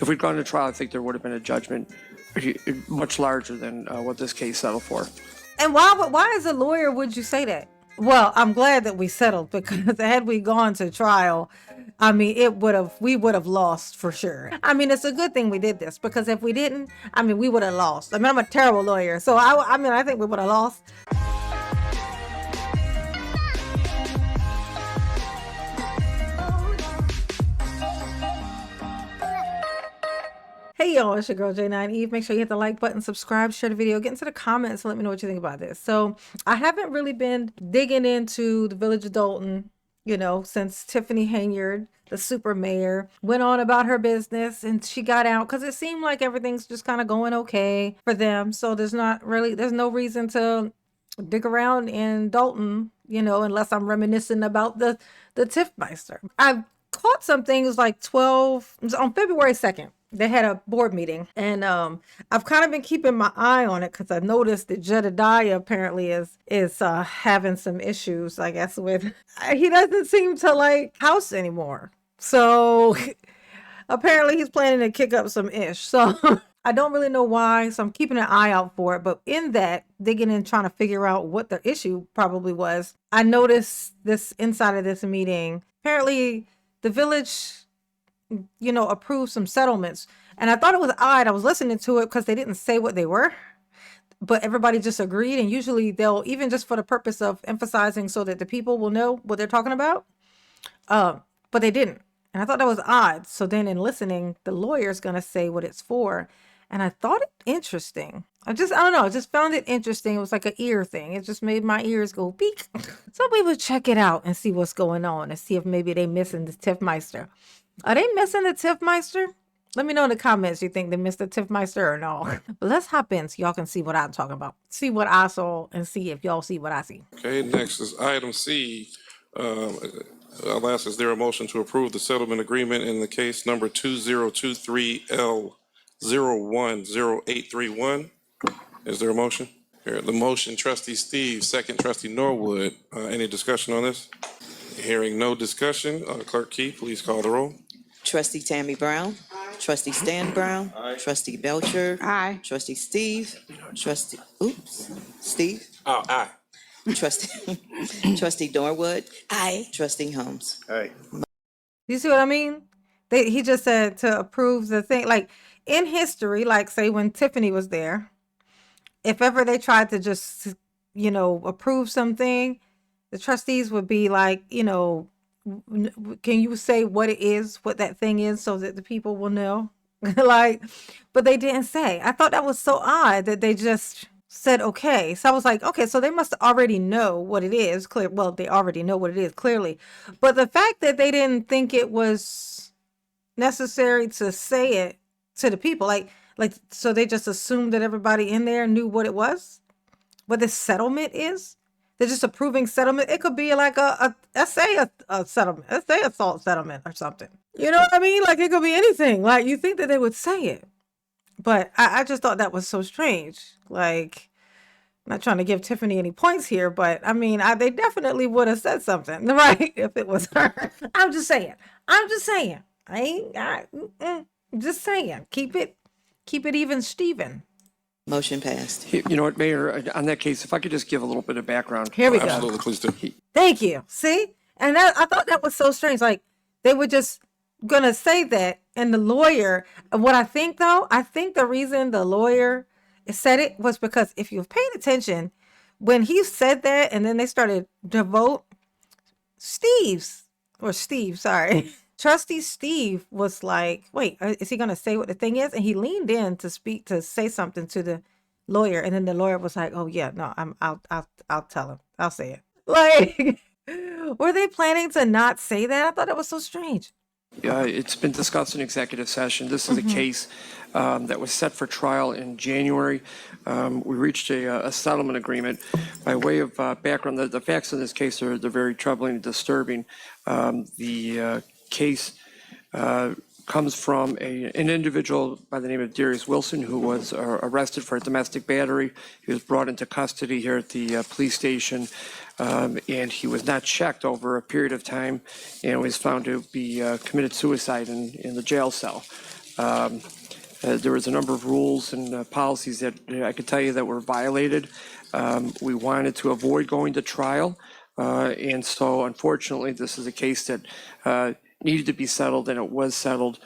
If we'd gone to trial, I think there would have been a judgment much larger than what this case settled for. And why as a lawyer would you say that? Well, I'm glad that we settled, because had we gone to trial, I mean, we would have lost for sure. I mean, it's a good thing we did this, because if we didn't, I mean, we would have lost. I mean, I'm a terrible lawyer, so I think we would have lost. Hey y'all, it's your girl J9 Eve. Make sure you hit the like button, subscribe, share the video, get into the comments, and let me know what you think about this. So I haven't really been digging into the Village of Dalton, since Tiffany Henyard, the super mayor, went on about her business and she got out, because it seemed like everything's just kind of going okay for them. So there's no reason to dig around in Dalton, unless I'm reminiscing about the Tiffmeister. I've caught some things like on February 2nd. They had a board meeting, and I've kind of been keeping my eye on it, because I noticed that Jedediah apparently is having some issues, I guess, with, he doesn't seem to like House anymore. So apparently he's planning to kick up some ish. So I don't really know why, so I'm keeping an eye out for it. But in that, digging in, trying to figure out what the issue probably was, I noticed this inside of this meeting. Apparently the village approved some settlements. And I thought it was odd. I was listening to it because they didn't say what they were, but everybody just agreed. And usually they'll, even just for the purpose of emphasizing so that the people will know what they're talking about. But they didn't. And I thought that was odd. So then in listening, the lawyer's going to say what it's for. And I thought it interesting. I don't know. I just found it interesting. It was like an ear thing. It just made my ears go beak. So we would check it out and see what's going on and see if maybe they missing the Tiffmeister. Are they missing the Tiffmeister? Let me know in the comments you think they missed the Tiffmeister or no. But let's hop in so y'all can see what I'm talking about. See what I saw and see if y'all see what I see. Okay, next is item C. I'll ask, is there a motion to approve the settlement agreement in the case number 2023L010831? Is there a motion? Here, the motion, Trustee Steve, second, Trustee Norwood. Any discussion on this? Hearing no discussion, Clerk Key, please call the roll. Trustee Tammy Brown. Aye. Trustee Stan Brown. Aye. Trustee Belcher. Aye. Trustee Steve. Steve. Oh, aye. Trustee Norwood. Aye. Trustee Holmes. Aye. You see what I mean? He just said to approve the thing. Like in history, like say when Tiffany was there, if ever they tried to just, approve something, the trustees would be like, can you say what it is, what that thing is, so that the people will know? But they didn't say. I thought that was so odd that they just said, okay. So I was like, okay, so they must already know what it is. Well, they already know what it is, clearly. But the fact that they didn't think it was necessary to say it to the people, so they just assumed that everybody in there knew what it was, what this settlement is. They're just approving settlement. It could be like a settlement, assault settlement or something. You know what I mean? Like it could be anything. Like you think that they would say it, but I just thought that was so strange. Like, I'm not trying to give Tiffany any points here, but I mean, they definitely would have said something, right? If it was her. I'm just saying. Just saying. Keep it even, Steven. Motion passed. You know what, Mayor, on that case, if I could just give a little bit of background. Here we go. Absolutely, please do. Thank you. See? And I thought that was so strange. Like they were just going to say that. And the lawyer, what I think though, the reason the lawyer said it was because if you've paid attention, when he said that and then they started to vote, Trustee Steve was like, wait, is he going to say what the thing is? And he leaned in to say something to the lawyer. And then the lawyer was like, oh yeah, no, I'll tell him. I'll say it. Like, were they planning to not say that? I thought that was so strange. It's been discussed in executive session. This is a case that was set for trial in January. We reached a settlement agreement. By way of background, the facts in this case they're very troubling and disturbing. The case comes from an individual by the name of Darius Wilson, who was arrested for a domestic battery. He was brought into custody here at the police station, and he was not checked over a period of time and was found to be committed suicide in the jail cell. There was a number of rules and policies that I could tell you that were violated. We wanted to avoid going to trial. And so unfortunately, this is a case that needed to be settled, and it was settled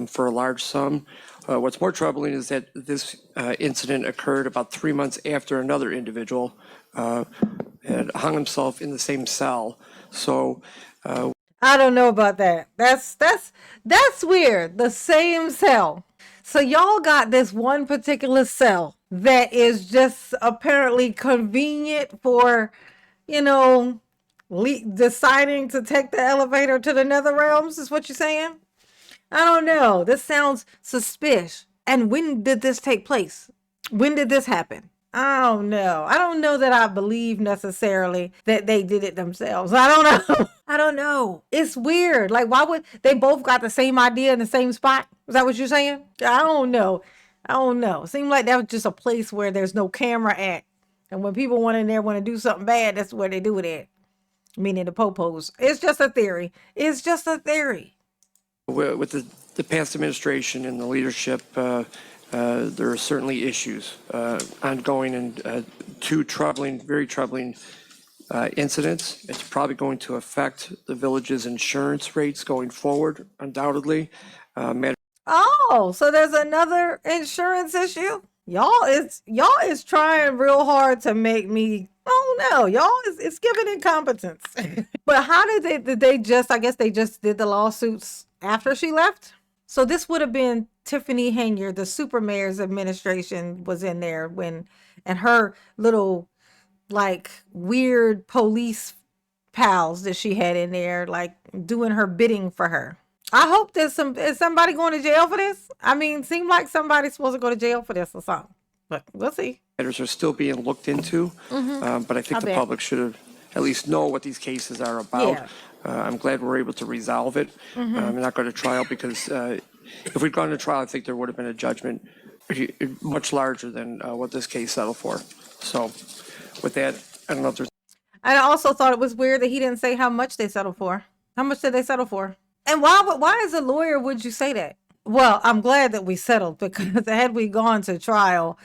for a large sum. What's more troubling is that this incident occurred about 3 months after another individual had hung himself in the same cell. So I don't know about that. That's weird. The same cell. So y'all got this one particular cell that is just apparently convenient for, you know, deciding to take the elevator to the nether realms, is what you're saying? I don't know. This sounds suspicious. And when did this take place? When did this happen? I don't know. I don't know that I believe necessarily that they did it themselves. I don't know. I don't know. It's weird. Like, why would they both got the same idea in the same spot? Is that what you're saying? I don't know. I don't know. Seemed like that was just a place where there's no camera at. And when people want in there, want to do something bad, that's where they do it at. Meaning the popos. It's just a theory. It's just a theory. with the past administration and the leadership, there are certainly issues ongoing, and two troubling, very troubling incidents. It's probably going to affect the village's insurance rates going forward, undoubtedly. Oh, so there's another insurance issue? Y'all is trying real hard to make me, oh no, y'all it's giving incompetence. But how did they just, I guess they just did the lawsuits after she left? So this would have been Tiffany Henyard, the supermayor's administration was in there when, and her little like weird police pals that she had in there, like doing her bidding for her. I hope is somebody going to jail for this? I mean, seemed like somebody's supposed to go to jail for this or something, but we'll see. Matters are still being looked into, but I think the public should have at least know what these cases are about. Yeah. I'm glad we're able to resolve it. I'm not going to trial because if we'd gone to trial, I think there would have been a judgment much larger than what this case settled for. So with that, I don't know if there's. I also thought it was weird that he didn't say how much they settled for. How much did they settle for? And why as a lawyer would you say that? Well, I'm glad that we settled, because had we gone to trial,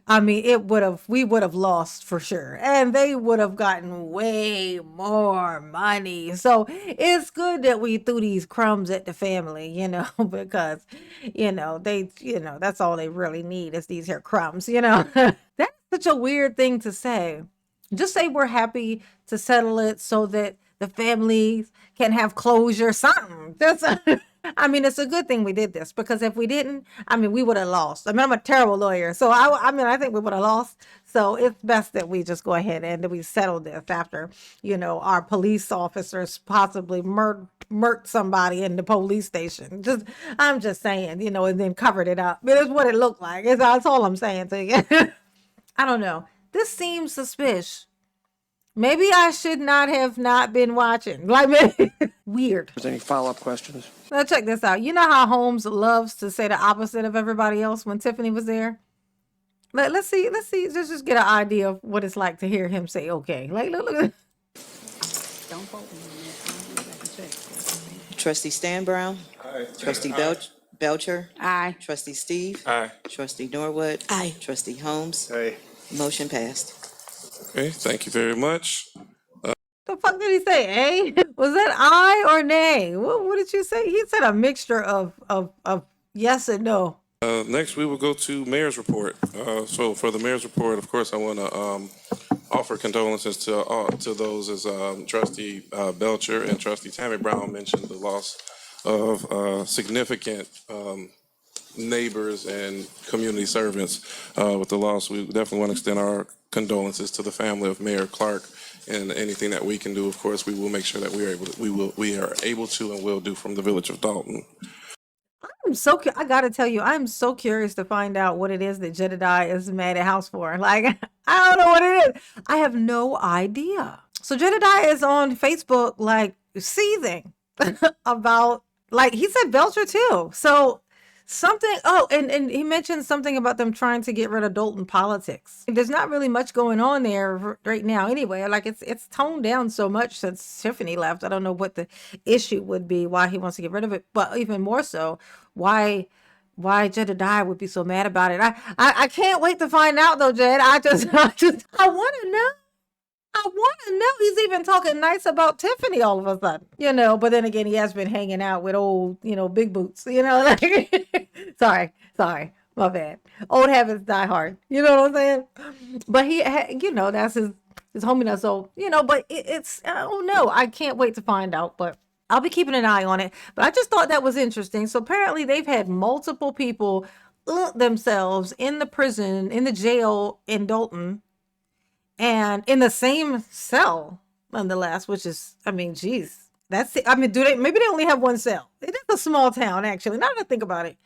I mean, we would have lost for sure. And they would have gotten way more money. So it's good that we threw these crumbs at the family, because, that's all they really need is these here crumbs, That's such a weird thing to say. Just say we're happy to settle it so that the families can have closure, something. I mean, it's a good thing we did this, because if we didn't, I mean, we would have lost. I mean, I'm a terrible lawyer, so I think we would have lost. So it's best that we just go ahead and we settle this after, our police officers possibly murked somebody in the police station. I'm just saying, and then covered it up. But it's what it looked like. That's all I'm saying to you. I don't know. This seems suspicious. Maybe I should not been watching. Like, weird. There's any follow-up questions? Now check this out. You know how Holmes loves to say the opposite of everybody else when Tiffany was there? Let's see. Let's just get an idea of what it's like to hear him say, okay. Like, look. Don't vote me on that. Trustee Stan Brown. Aye. Trustee Belcher. Aye. Trustee Steve. Aye. Trustee Norwood. Aye. Trustee Holmes. Aye. Motion passed. Okay, thank you very much. The fuck did he say, eh? Was that aye or nay? What did you say? He said a mixture of yes and no. Next, we will go to mayor's report. So for the mayor's report, of course, I want to offer condolences to those as Trustee Belcher and Trustee Tammy Brown mentioned the loss of significant neighbors and community servants with the loss. We definitely want to extend our condolences to the family of Mayor Clark, and anything that we can do, of course, we will make sure that we are able to and will do from the village of Dalton. I gotta tell you, I'm so curious to find out what it is that Jedediah is mad at House for. Like, I don't know what it is. I have no idea. So Jedediah is on Facebook, like, seething about, like, he said Belcher too. So something, and he mentioned something about them trying to get rid of Dalton politics. There's not really much going on there right now anyway. Like, it's toned down so much since Tiffany left. I don't know what the issue would be, why he wants to get rid of it, but even more so, why why Jedediah would be so mad about it. I can't wait to find out though, Jed. I want to know. I want to know. He's even talking nice about Tiffany all of a sudden, but then again, he has been hanging out with old, big boots, like, sorry, my bad. Old habits die hard. You know what I'm saying? But that's his homie. So, but it's, I don't know. I can't wait to find out, but I'll be keeping an eye on it. But I just thought that was interesting. So apparently they've had multiple people themselves in the prison, in the jail in Dalton, and in the same cell, nonetheless, which is, geez, that's it. Maybe they only have one cell. It is a small town, actually. Now that I think about it,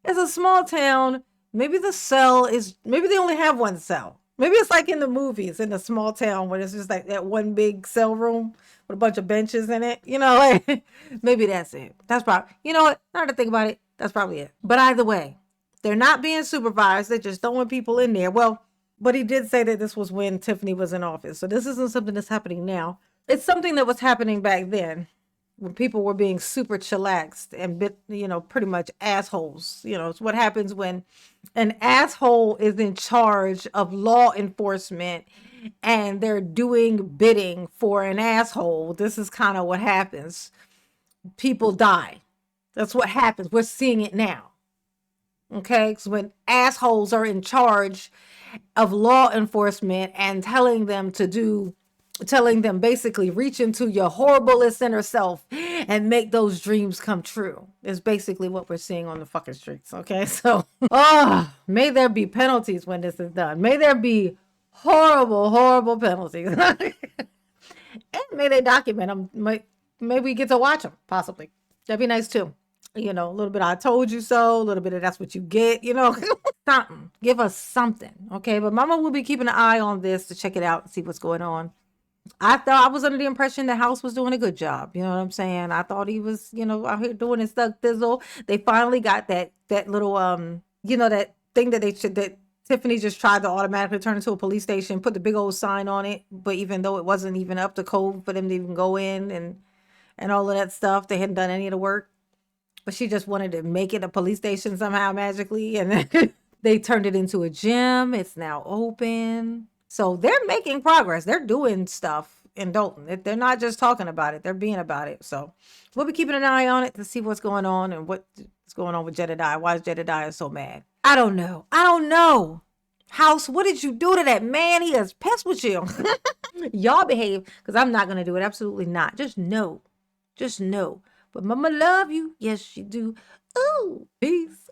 it's a small town. Maybe maybe they only have one cell. Maybe it's like in the movies in a small town where it's just like that one big cell room with a bunch of benches in it. Maybe that's it. That's probably, what? Now that I think about it, that's probably it. But either way, they're not being supervised. They're just throwing people in there. Well, but he did say that this was when Tiffany was in office. So this isn't something that's happening now. It's something that was happening back then when people were being super chillaxed and pretty much assholes. It's what happens when an asshole is in charge of law enforcement and they're doing bidding for an asshole. This is kind of what happens. People die. That's what happens. We're seeing it now. Okay? So when assholes are in charge of law enforcement and telling them basically reach into your horriblest inner self and make those dreams come true is basically what we're seeing on the fucking streets. Okay, so may there be penalties when this is done. May there be horrible penalties. And may they document them. May we get to watch them, possibly. That'd be nice too. A little bit I told you so, a little bit of that's what you get, something. Give us something, okay? But Mama will be keeping an eye on this to check it out and see what's going on. I thought I was under the impression the House was doing a good job. You know what I'm saying? I thought he was, out here doing his thug thizzle. They finally got that little, that thing that Tiffany just tried to automatically turn into a police station, put the big old sign on it. But even though it wasn't even up to code for them to even go in and all of that stuff, they hadn't done any of the work. But she just wanted to make it a police station somehow magically. And then they turned it into a gym. It's now open. So they're making progress. They're doing stuff in Dalton. They're not just talking about it. They're being about it. So we'll be keeping an eye on it to see what's going on and what's going on with Jedediah. Why is Jedediah so mad? I don't know. House, what did you do to that man? He is pissed with you. Y'all behave, because I'm not going to do it. Absolutely not. Just know. But Mama love you. Yes, she do. Ooh, peace.